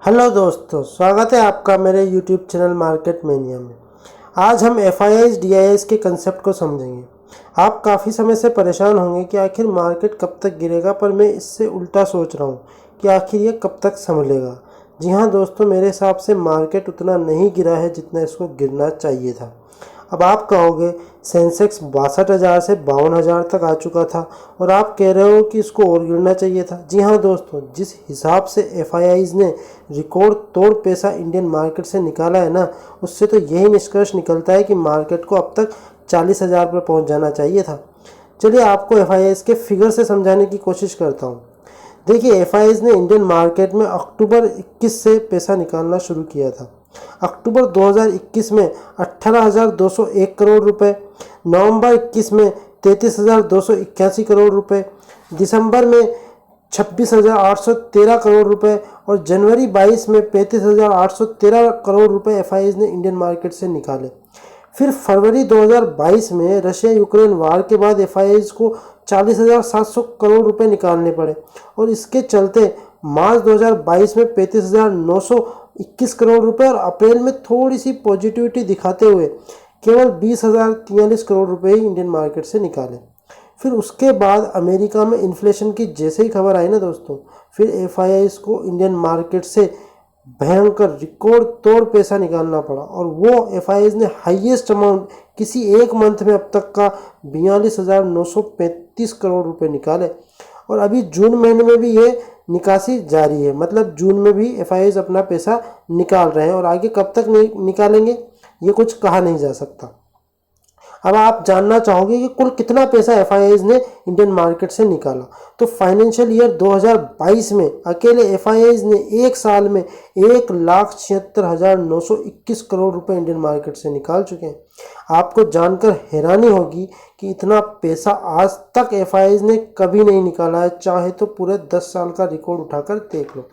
Hello दोस्तों, स्वागत है आपका मेरे YouTube चैनल मार्केट मेनिया में। आज हम FIIs DIIs के कंसेप्ट को समझेंगे। आप काफ़ी समय से परेशान होंगे कि आखिर मार्केट कब तक गिरेगा, पर मैं इससे उल्टा सोच रहा हूँ कि आखिर ये कब तक संभलेगा। जी हाँ दोस्तों, मेरे हिसाब से मार्केट उतना नहीं गिरा है जितना इसको गिरना चाहिए था। अब आप कहोगे सेंसेक्स 62,000 से 52,000 तक आ चुका था और आप कह रहे हो कि इसको और गिरना चाहिए था। जी हाँ दोस्तों, जिस हिसाब से FIIs ने रिकॉर्ड तोड़ पैसा इंडियन मार्केट से निकाला है ना, उससे तो यही निष्कर्ष निकलता है कि मार्केट को अब तक 40,000 पर पहुंच जाना चाहिए था। चलिए आपको FIIs के फिगर से समझाने की कोशिश करता हूँ। देखिए, FIIs ने इंडियन मार्केट में अक्टूबर 21 से पैसा निकालना शुरू किया था। अक्टूबर 2021 में 18,201 करोड़ रुपए, नवंबर 21 में 33,281 करोड़ रुपए, दिसंबर में 26,813 करोड़ रुपए और जनवरी 22 में 35,813 करोड़ रुपए FIIs ने इंडियन मार्केट से निकाले। फिर फरवरी 2022 में रशिया यूक्रेन वार के बाद FIIs को 40,700 करोड़ रुपए निकालने पड़े और इसके चलते मार्च 2022 में 35,921 करोड़ रुपए और अप्रैल में थोड़ी सी पॉजिटिविटी दिखाते हुए केवल 20,043 करोड़ रुपए ही इंडियन मार्केट से निकाले। फिर उसके बाद अमेरिका में इन्फ्लेशन की जैसे ही खबर आई ना दोस्तों, फिर FIIs को इंडियन मार्केट से भयंकर रिकॉर्ड तोड़ पैसा निकालना पड़ा और वो FIIs ने हाईएस्ट अमाउंट किसी एक मंथ में अब तक का 42,935 करोड़ रुपए निकाले। और अभी जून महीने में भी ये निकासी जारी है, मतलब जून में भी FIIs अपना पैसा निकाल रहे हैं और आगे कब तक निकालेंगे ये कुछ कहा नहीं जा सकता। अब आप जानना चाहोगे कि कुल कितना पैसा FIIs ने इंडियन मार्केट से निकाला। तो फाइनेंशियल ईयर 2022 में अकेले FIIs ने एक साल में 1,76,921 करोड़ रुपए इंडियन मार्केट से निकाल चुके हैं। आपको जानकर हैरानी होगी कि इतना पैसा आज तक FIIs ने कभी नहीं निकाला है, चाहे तो पूरे 10 साल का रिकॉर्ड उठाकर देख लो।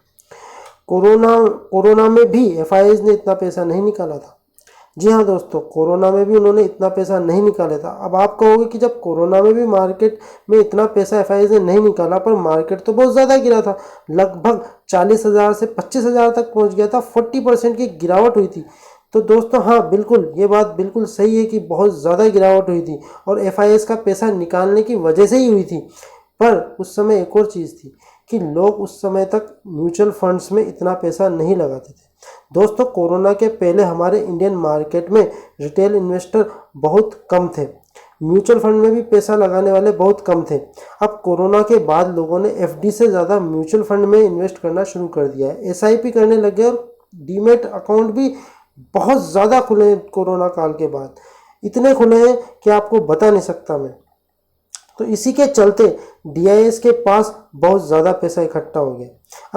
कोरोना में भी FIIs ने इतना पैसा नहीं निकाला था। जी हाँ दोस्तों, कोरोना में भी उन्होंने इतना पैसा नहीं निकाला था। अब आप कहोगे कि जब कोरोना में भी मार्केट में इतना पैसा FIIs ने नहीं निकाला, पर मार्केट तो बहुत ज़्यादा गिरा था, लगभग 40,000 से 25,000 तक पहुंच गया था, 40% की गिरावट हुई थी। तो दोस्तों हाँ, बिल्कुल ये बात बिल्कुल सही है कि बहुत ज़्यादा गिरावट हुई थी और FIIs का पैसा निकालने की वजह से ही हुई थी। पर उस समय एक और चीज़ थी कि लोग उस समय तक म्यूचुअल फंड्स में इतना पैसा नहीं लगाते थे। दोस्तों, कोरोना के पहले हमारे इंडियन मार्केट में रिटेल इन्वेस्टर बहुत कम थे, म्यूचुअल फंड में भी पैसा लगाने वाले बहुत कम थे। अब कोरोना के बाद लोगों ने FD से ज़्यादा म्यूचुअल फंड में इन्वेस्ट करना शुरू कर दिया है, SIP करने लगे और डीमेट अकाउंट भी बहुत ज़्यादा खुले हैं। कोरोना काल के बाद इतने खुले हैं कि आपको बता नहीं सकता मैं। तो इसी के चलते DIIs के पास बहुत ज़्यादा पैसा इकट्ठा हो गया।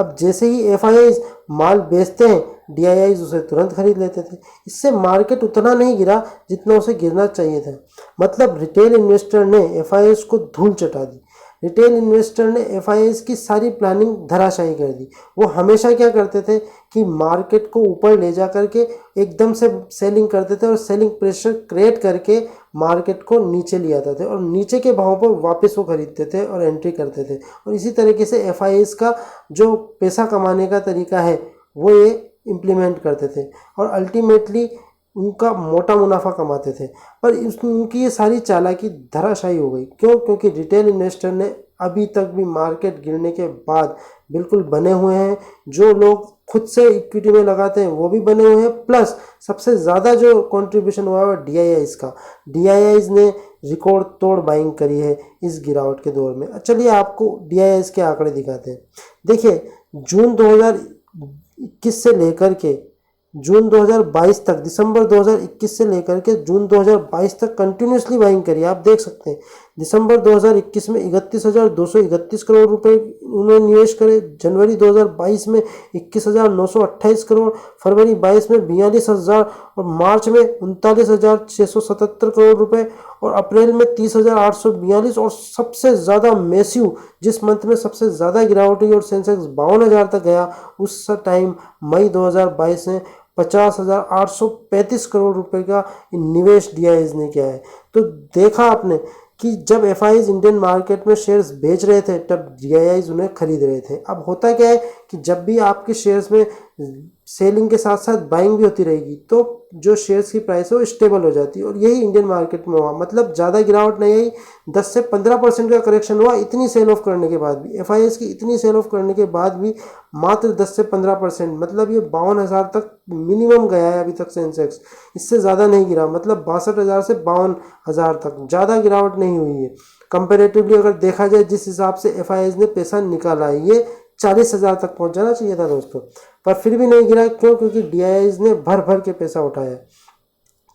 अब जैसे ही FIIs माल बेचते हैं, DIIs उसे तुरंत खरीद लेते थे। इससे मार्केट उतना नहीं गिरा जितना उसे गिरना चाहिए था। मतलब रिटेल इन्वेस्टर ने FIIs को धूल चटा दी। रिटेल इन्वेस्टर ने FIIs की सारी प्लानिंग धराशायी कर दी। वो हमेशा क्या करते थे कि मार्केट को ऊपर ले जा करके एकदम से सेलिंग करते थे और सेलिंग प्रेशर क्रिएट करके मार्केट को नीचे ले आते थे और नीचे के भाव पर वापस वो खरीदते थे और एंट्री करते थे। और इसी तरीके से FIIs का जो पैसा कमाने का तरीका है वो ये इम्प्लीमेंट करते थे और अल्टीमेटली उनका मोटा मुनाफा कमाते थे। पर उनकी ये सारी चालाकी धराशायी हो गई। क्यों? क्योंकि रिटेल इन्वेस्टर ने अभी तक भी मार्केट गिरने के बाद बिल्कुल बने हुए हैं। जो लोग खुद से इक्विटी में लगाते हैं वो भी बने हुए हैं, प्लस सबसे ज़्यादा जो कंट्रीब्यूशन हुआ है DIIs का। DIIs ने रिकॉर्ड तोड़ बाइंग करी है इस गिरावट के दौर में। चलिए आपको DIIs के आंकड़े दिखाते हैं। देखिए, जून 2021 से लेकर के जून 2022 तक, दिसंबर 2021 से लेकर के जून 2022 तक कंटिन्यूसली बाइंग करी। आप देख सकते हैं दिसंबर 2021 में 31,231 करोड़ रुपए उन्होंने निवेश करे, जनवरी 2022 में 21,928 करोड़, फरवरी 22 में 42,000 और मार्च में 39,677 करोड़ रुपए और अप्रैल में 30,842 और सबसे ज़्यादा मैसिव जिस मंथ में सबसे ज़्यादा गिरावट हुई और सेंसेक्स 52,000 तक गया, उस टाइम मई 2022 में 50,835 करोड़ रुपए का निवेश DIIs ने किया है। तो देखा आपने कि जब FIIs इंडियन मार्केट में शेयर्स बेच रहे थे तब DIIs उन्हें खरीद रहे थे। अब होता क्या है कि जब भी आपके शेयर्स में सेलिंग के साथ साथ बाइंग भी होती रहेगी, तो जो शेयर्स की प्राइस है वो स्टेबल हो जाती है। और यही इंडियन मार्केट में हुआ, मतलब ज़्यादा गिरावट नहीं आई, 10 से 15% का करेक्शन हुआ इतनी सेल ऑफ करने के बाद भी, एफआईआईज़ की इतनी सेल ऑफ करने के बाद भी मात्र 10 से 15%, मतलब ये 52,000 तक मिनिमम गया है अभी तक सेंसेक्स, इससे ज़्यादा नहीं गिरा, मतलब 62,000 से 52,000 तक, ज़्यादा गिरावट नहीं हुई है। कंपेरेटिवली अगर देखा जाए जिस हिसाब से एफआईआईज़ ने पैसा निकाला है, ये 40,000 तक पहुंच जाना चाहिए था दोस्तों, पर फिर भी नहीं गिरा। क्यों? क्योंकि डीआईआईज़ ने भर भर के पैसा उठाया।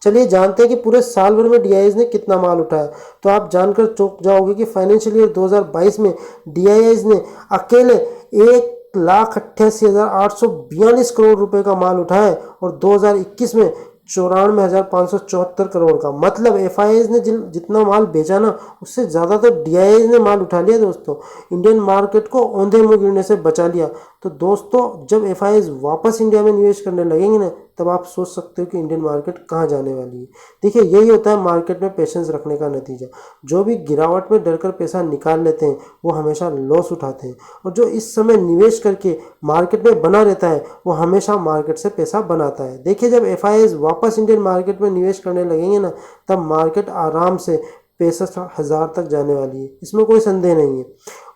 चलिए जानते हैं कि पूरे साल भर में डीआईआईज़ ने कितना माल उठाया। तो आप जानकर चौंक जाओगे कि फाइनेंशियल ईयर 2022 में डीआईआईज़ ने अकेले 1,88,842 करोड़ रुपए का माल उठाया और 2021 में 94,574 करोड़ का, मतलब एफआईआईज़ ने जितना माल बेचा ना, उससे ज़्यादा तो डीआईआईज़ ने माल उठा लिया दोस्तों, इंडियन मार्केट को औंधे मुंह गिरने से बचा लिया। तो दोस्तों जब एफआईआईज़ वापस इंडिया में निवेश करने लगेंगे ना, तब आप सोच सकते हो कि इंडियन मार्केट कहाँ जाने वाली है। देखिए यही होता है मार्केट में पेशेंस रखने का नतीजा। जो भी गिरावट में डरकर पैसा निकाल लेते हैं वो हमेशा लॉस उठाते हैं, और जो इस समय निवेश करके मार्केट में बना रहता है वो हमेशा मार्केट से पैसा बनाता है। देखिए जब एफआईआईज़ वापस इंडियन मार्केट में निवेश करने लगेंगे ना, तब मार्केट आराम से 65,000 तक जाने वाली है, इसमें कोई संदेह नहीं है।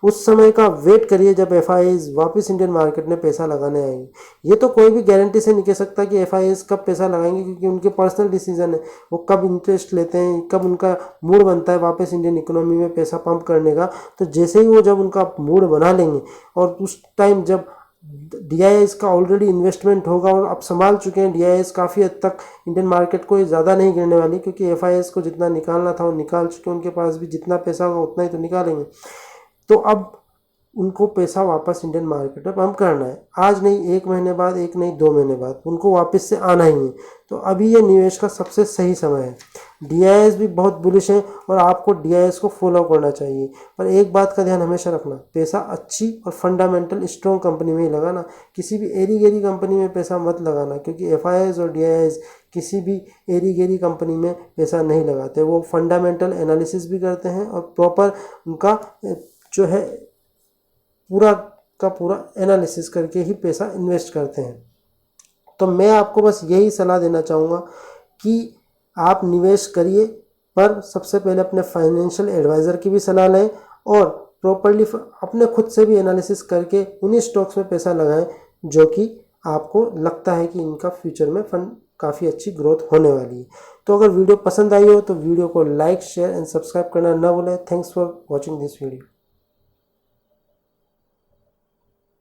उस समय का वेट करिए जब एफआईआईज़ वापस इंडियन मार्केट में पैसा लगाने आएंगे। ये तो कोई भी गारंटी से नहीं कह सकता कि एफआईआईज़ कब पैसा लगाएंगे, क्योंकि उनके पर्सनल डिसीजन है, वो कब इंटरेस्ट लेते हैं, कब उनका मूड बनता है वापस इंडियन इकोनॉमी में पैसा पंप करने का। तो जैसे ही वो जब उनका मूड बना लेंगे और उस टाइम जब डीआईआईज़ का ऑलरेडी इन्वेस्टमेंट होगा और अब संभाल चुके हैं डीआईआईज़ काफ़ी हद तक इंडियन मार्केट को, ये ज़्यादा नहीं गिरने वाली, क्योंकि एफआईआईज़ को जितना निकालना था वो निकाल चुके हैं, उनके पास भी जितना पैसा होगा उतना ही तो निकालेंगे। तो अब उनको पैसा वापस इंडियन मार्केट में पंप करना है, आज नहीं 1 महीने बाद, 1 नहीं 2 महीने बाद उनको वापस से आना ही है। तो अभी ये निवेश का सबसे सही समय है। डीआईआईज़ भी बहुत बुलिश है और आपको डीआईआईज़ को फॉलो करना चाहिए, पर एक बात का ध्यान हमेशा रखना, पैसा अच्छी और फंडामेंटल स्ट्रॉन्ग कंपनी में ही लगाना, किसी भी एरी गेरी कंपनी में पैसा मत लगाना, क्योंकि एफआईआईज़ और डीआईआईज़ किसी भी एरी गेरी कंपनी में पैसा नहीं लगाते। वो फंडामेंटल एनालिसिस भी करते हैं और प्रॉपर उनका जो है पूरा का पूरा एनालिसिस करके ही पैसा इन्वेस्ट करते हैं। तो मैं आपको बस यही सलाह देना चाहूँगा कि आप निवेश करिए, पर सबसे पहले अपने फाइनेंशियल एडवाइज़र की भी सलाह लें और प्रॉपर्ली अपने खुद से भी एनालिसिस करके उन्हीं स्टॉक्स में पैसा लगाएं जो कि आपको लगता है कि इनका फ्यूचर में फंड काफ़ी अच्छी ग्रोथ होने वाली है। तो अगर वीडियो पसंद आई हो तो वीडियो को लाइक, शेयर एंड सब्सक्राइब करना ना भूलें। Thanks for watching this video.